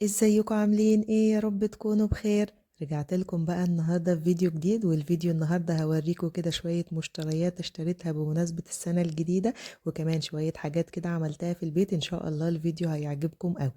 ازيكم عاملين ايه؟ يا رب تكونوا بخير. رجعت لكم بقى النهارده في فيديو جديد، والفيديو النهارده هوريكم كده شويه مشتريات اشتريتها بمناسبه السنه الجديده، وكمان شويه حاجات كده عملتها في البيت. ان شاء الله الفيديو هيعجبكم قوي.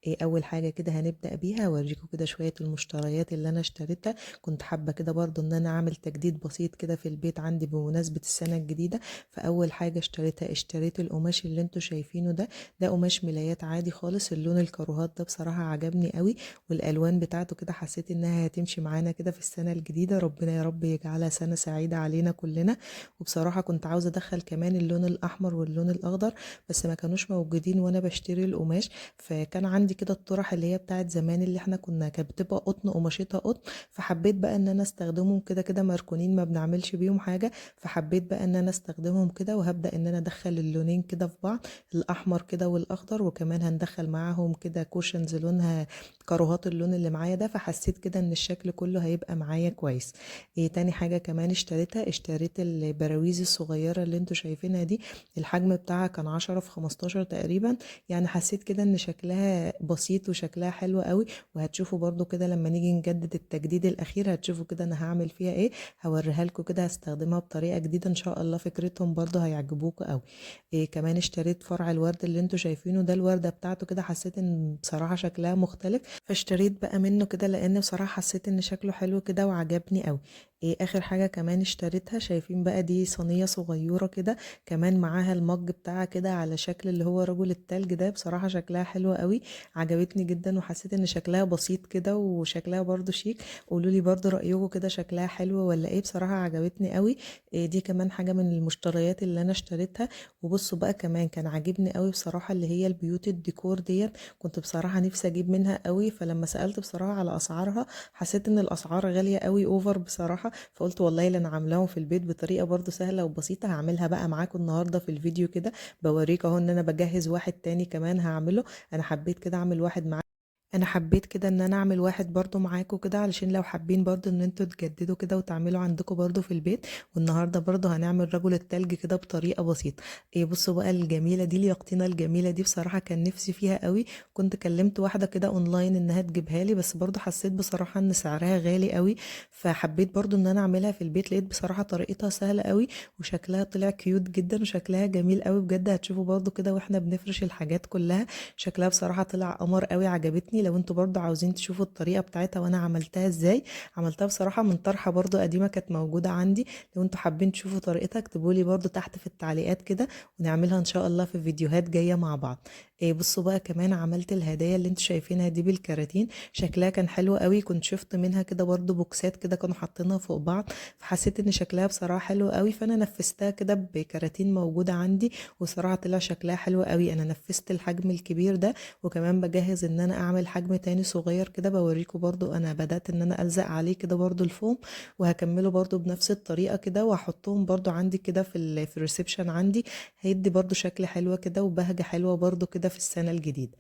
ايه اول حاجه كده هنبدا بيها؟ هوريكم كده شويه المشتريات اللي انا اشتريتها. كنت حابه كده برضو ان انا اعمل تجديد بسيط كده في البيت عندي بمناسبه السنه الجديده. فاول حاجه اشتريت القماش اللي انتوا شايفينه ده. ده قماش ملايات عادي خالص، اللون الكروهات ده بصراحة عجبني قوي، والالوان بتاعته كده حسيت انها هتمشي معانا كده في السنة الجديدة. ربنا يا رب يجعلها سنة سعيدة علينا كلنا. وبصراحة كنت عاوزة ادخل كمان اللون الاحمر واللون الاخضر، بس ما كانوش موجودين وانا بشتري القماش. فكان عندي كده الطرح اللي هي بتاعت زمان، اللي احنا كانت بتبقى قطن، قماشتها قطن. فحبيت بقى ان انا استخدمهم كده كده مركونين، ما بنعملش بيهم حاجة. فحبيت بقى ان انا استخدمهم كده، وهبدأ ان انا ادخل اللونين كده في بعض، الاحمر كده والاخضر. وكمان هندخل معاهم كده كوشنز لونها كاروهات اللون اللي معايا ده. فحسيت كده ان الشكل كله هيبقى معايا كويس. ايه تاني حاجة كمان اشتريت البراويز الصغيرة اللي انتوا شايفينها دي. الحجم بتاعها كان 10 في 15 تقريبا. يعني حسيت كده ان شكلها بسيط وشكلها حلو قوي. وهتشوفوا برضو كده لما نيجي نجدد التجديد الاخير، هتشوفوا كده انا هعمل فيها ايه. هوريها لكم كده، هستخدمها بطريقة جديدة ان شاء الله. فكرتهم برضو هيعجبوكوا قوي. إيه كمان اشتريت فرع الورد اللي انتوا شايفينه ده. الوردة بتاعته كده حسيت ان بصراحة شكلها مختلف، فاشتريت بقى منه كده، لان بصراحة حسيت ان شكله حلو كده وعجبني قوي. ايه اخر حاجة كمان اشتريتها؟ شايفين بقى دي صينية صغيرة كده، كمان معاها المج بتاعها كده على شكل اللي هو رجل التلج ده. بصراحة شكلها حلو قوي، عجبتني جدا، وحسيت ان شكلها بسيط كده وشكلها برضو شيك. قولوا لي برضو رأيكم كده، شكلها حلو ولا ايه؟ بصراحة عجبتني قوي. إيه دي كمان حاجة من المشتريات اللي انا اشتريتها. وبصوا بقى كمان كان عاجبني قوي بصراحة، اللي هي البيوت الديكور ديت. كنت بصراحة نفسي اجيب منها قوي، فلما سألت بصراحة على اسعارها حسيت ان الاسعار غالية قوي، اوفر بصراحة. فقلت والله اللي انا عاملاهم في البيت بطريقة برضو سهلة وبسيطة، هعملها بقى معاكم النهاردة في الفيديو كده. بوريك اهو ان انا بجهز واحد تاني كمان هعمله. انا حبيت كده اعمل واحد معاكم. انا حبيت كده ان انا اعمل واحد برضو معاكم كده، علشان لو حابين برضو ان انتوا تجددوا كده وتعملوا عندكم برضو في البيت. والنهارده برضو هنعمل رجل التلج كده بطريقه بسيطه. ايه بصوا بقى الجميله دي، اليقطينه الجميله دي بصراحه كان نفسي فيها قوي. كنت كلمت واحده كده اونلاين انها تجيبها لي، بس برضو حسيت بصراحه ان سعرها غالي قوي. فحبيت برضو ان انا اعملها في البيت. لقيت بصراحه طريقتها سهله قوي، وشكلها طلع كيوت جدا، وشكلها جميل قوي بجد. هتشوفوا برضو كده واحنا بنفرش الحاجات كلها، شكلها بصراحة طلع قمر قوي، عجبتني. لو انتوا برضو عاوزين تشوفوا الطريقة بتاعتها وانا عملتها ازاي، عملتها بصراحة من طرحة برضو قديمة كانت موجودة عندي. لو انتوا حابين تشوفوا طريقتها اكتبولي برضو تحت في التعليقات كده، ونعملها ان شاء الله في فيديوهات جاية مع بعض. إيه بصوا بقى كمان عملت الهدايا اللي انتوا شايفينها دي بالكراتين. شكلها كان حلو قوي. كنت شفت منها كده برضو بوكسات كده كانوا حاطينها فوق بعض، فحسيت ان شكلها بصراحة حلو قوي. فانا نفذتها كده بكراتين موجودة عندي، وصراحة طلع شكلها حلو قوي. انا نفذت الحجم الكبير ده، وكمان بجهز ان انا اعمل حجم تاني صغير كده. بوريكم برضو انا بدأت ان انا الزق عليه كده برضو الفوم، وهكمله برضو بنفس الطريقة كده، واحطهم برضو عندي كده في الريسبشن عندي. هيدي برضو شكل حلوة كده وبهجة حلوة برضو كده في السنة الجديدة.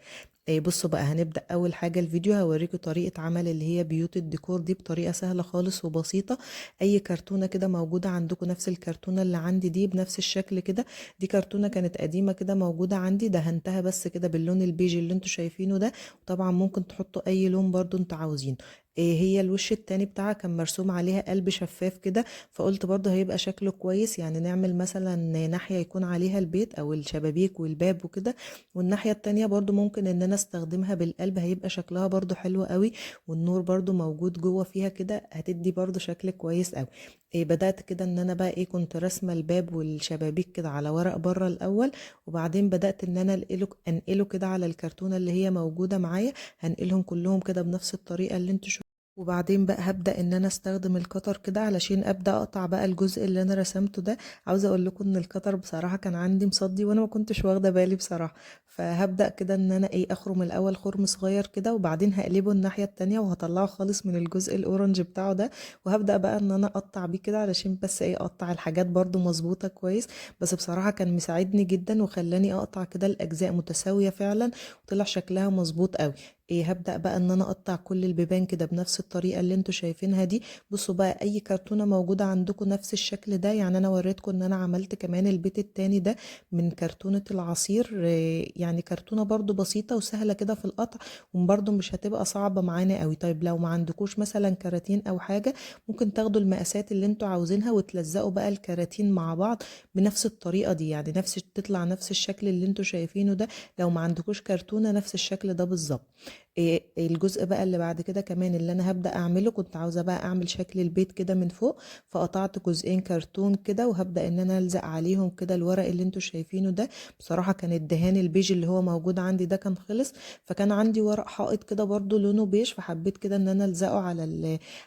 إيه بصوا بقى هنبدأ أول حاجة الفيديو هوريكم طريقة عمل اللي هي بيوت الديكور دي بطريقة سهلة خالص وبسيطة. أي كرتونة كده موجودة عندكم، نفس الكرتونة اللي عندي دي بنفس الشكل كده. دي كرتونة كانت قديمة كده موجودة عندي، دهنتها بس كده باللون البيج اللي انتوا شايفينه ده. وطبعا ممكن تحطوا أي لون برضو انتوا عاوزينه. إيه هي الوش التاني بتاعها كان مرسوم عليها قلب شفاف كده، فقلت برضو هيبقى شكله كويس. يعني نعمل مثلا ناحية يكون عليها البيت أو الشبابيك والباب وكده، والناحية التانية برضو ممكن ان انا استخدمها بالقلب، هيبقى شكلها برضو حلو قوي. والنور برضو موجود جوه فيها كده، هتدي برضو شكل كويس قوي. إيه بدأت كده ان انا بقى ايه، كنت رسمة الباب والشبابيك كده على ورق بره الاول، وبعدين بدأت ان انا انقله كده على الكرتونة اللي هي موجودة معايا. هنقلهم كلهم كده بنفس الطريقة اللي انتوا. وبعدين بقى هبدأ ان انا استخدم القطر كده علشان ابدأ اقطع بقى الجزء اللي انا رسمته ده. عاوزة اقول لكم ان القطر بصراحة كان عندي مصدي وانا ما كنتش واخدة بالي بصراحة. فهبدأ كده ان انا ايه، اخرم الاول خرم صغير كده، وبعدين هقلبه الناحية التانية وهطلعه خالص من الجزء الاورنج بتاعه ده. وهبدأ بقى ان انا اقطع بيه كده علشان بس ايه، اقطع الحاجات برضو مظبوطة كويس. بس بصراحة كان مساعدني جدا وخلاني اقطع كده الاجزاء متساوية فعلا، وطلع شكلها مظبوط قوي. ايه هبدأ بقى ان انا اقطع كل البيبان كده بنفس الطريقة اللي انتوا شايفينها دي. بصوا بقى اي كرتونة موجودة عندكم نفس الشكل ده، يعني انا وريتكم ان انا عملت كمان البيت التاني ده من كرتونة العصير، يعني كرتونة برضو بسيطة وسهلة كده في القطع، وبرضو مش هتبقى صعبة معانا قوي. طيب لو ما عندكوش مثلا كراتين او حاجة، ممكن تاخدوا المقاسات اللي انتوا عاوزينها وتلزقوا بقى الكراتين مع بعض بنفس الطريقة دي، يعني تطلع نفس الشكل اللي انتوا شايفينه ده. لو ما عندكوش كرتونة نفس الشكل ده بالظبط. الجزء بقى اللي بعد كده كمان اللي انا هبدأ اعمله، كنت عاوزة بقى اعمل شكل البيت كده من فوق، فقطعت جزئين كرتون كده وهبدأ ان انا الزق عليهم كده الورق اللي انتوا شايفينه ده. بصراحة كان الدهان البيج اللي هو موجود عندي ده كان خلص، فكان عندي ورق حائط كده برضو لونه بيج، فحبيت كده ان انا الزقه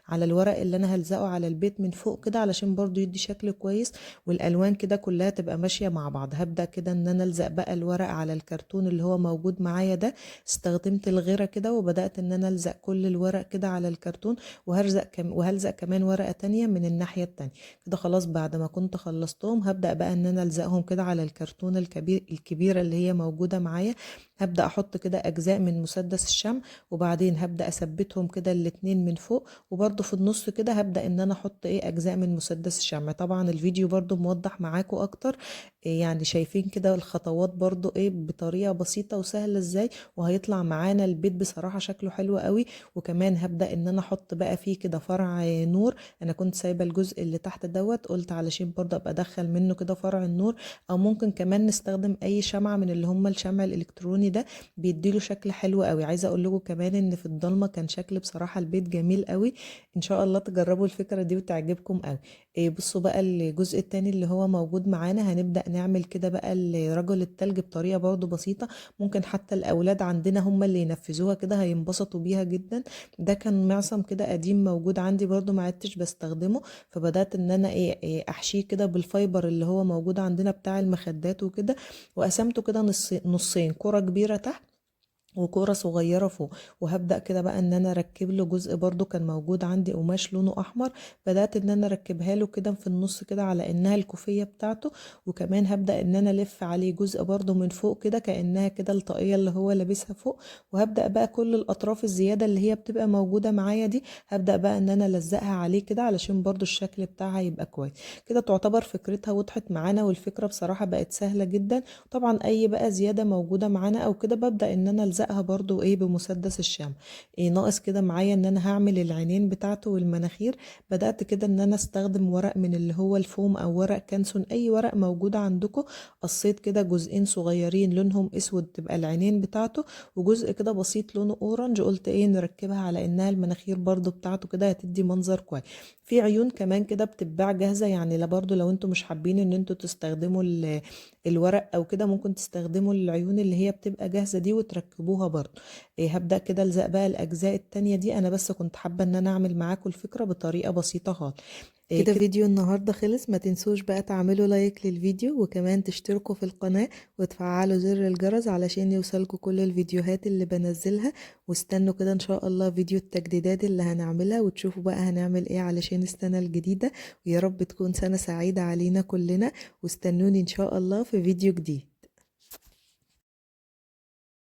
على الورق اللي انا هلزقه على البيت من فوق كده، علشان برضو يدي شكل كويس والالوان كده كلها تبقى ماشية مع بعض. هبدأ كده ان انا الزق بقى الورق على الكرتون اللي هو موجود معايا ده. استخدمت الغيرة كده وبدأت ان انا الزق كل الورق كده على الكرتون، وهلزق كمان ورقة تانية من الناحية التانية كده. خلاص بعد ما كنت خلصتهم هبدأ بقى ان انا الزقهم كده على الكرتون الكبيرة اللي هي موجودة معايا. هبدأ احط كده اجزاء من مسدس الشمع، وبعدين هبدأ اثبتهم كده الاتنين من فوق، وبرضو في النص كده هبدأ ان انا احط اجزاء من مسدس الشمع. طبعا الفيديو برضو موضح معاكم اكتر، يعني شايفين كده الخطوات برضو بطريقة بسيطة وسهلة ازاي، وهيطلع معانا البيت بصراحة شكله حلو قوي. وكمان هبدأ ان انا احط بقى فيه كده فرع نور. انا كنت سايبة الجزء اللي تحت دوت، قلت علشان برضه ابقى ادخل منه كده فرع النور، او ممكن كمان نستخدم اي شمعة من اللي هم الشمع الالكتروني ده، بيديله شكل حلو قوي. عايزة اقول لكم كمان ان في الضلمة كان شكل بصراحة البيت جميل قوي. ان شاء الله تجربوا الفكرة دي وتعجبكم قوي. بصوا بقى الجزء التاني اللي هو موجود معانا، هنبدأ نعمل كده بقى رجل التلج بطريقة برضو بسيطة. ممكن حتى الأولاد عندنا هم اللي ينفذوها كده، هينبسطوا بيها جدا. ده كان معصم كده قديم موجود عندي برضو ما عدتش بستخدمه، فبدأت ان انا احشيه كده بالفايبر اللي هو موجود عندنا بتاع المخدات وكده، وقسمته كده نصين، كرة كبيرة تحت وكورة صغيرة فوق. وهبدأ كده بقى ان انا اركب له جزء برضو كان موجود عندي قماش لونه احمر، بدأت ان انا اركبها له كده في النص كده على انها الكوفية بتاعته. وكمان هبدأ ان انا الف عليه جزء برضو من فوق كده كأنها كده الطاقية اللي هو لابسها فوق. وهبدأ بقى كل الاطراف الزيادة اللي هي بتبقى موجودة معايا دي، هبدأ بقى ان انا الزقها عليه كده علشان برضو الشكل بتاعها يبقى كويس كده. تعتبر فكرتها وضحت معانا، والفكرة بصراحة بقت سهلة جدا. طبعا اي بقى زيادة موجودة معانا او كده ببدأ ان انا الزقها برضو بمسدس الشمع. ناقص كده معايا ان انا هعمل العينين بتاعته والمناخير. بدأت كده ان انا استخدم ورق من اللي هو الفوم او ورق كانسون، اي ورق موجود عندكم. قصيت كده جزئين صغيرين لونهم اسود تبقى العينين بتاعته، وجزء كده بسيط لونه اورنج، قلت نركبها على انها المناخير برضو بتاعته كده، هتدي منظر كويس. في عيون كمان كده بتتباع جاهزة، يعني لا برضو لو انتوا مش حابين ان انتوا تستخدموا الورق او كده، ممكن تستخدموا العيون اللي هي بتبقى جاهزة دي وتركبوها برضو. هبدأ كده الزق بقى الاجزاء التانية دي. انا بس كنت حابة ان انا اعمل معاكم الفكرة بطريقة بسيطة خالص. كده فيديو النهاردة خلص. ما تنسوش بقى تعملوا لايك للفيديو، وكمان تشتركوا في القناة وتفعلوا زر الجرس علشان يوصلكوا كل الفيديوهات اللي بنزلها. واستنوا كده ان شاء الله فيديو التجديدات اللي هنعملها، وتشوفوا بقى هنعمل ايه علشان السنة الجديدة. ويا رب تكون سنة سعيدة علينا كلنا، واستنوني ان شاء الله في فيديو جديد.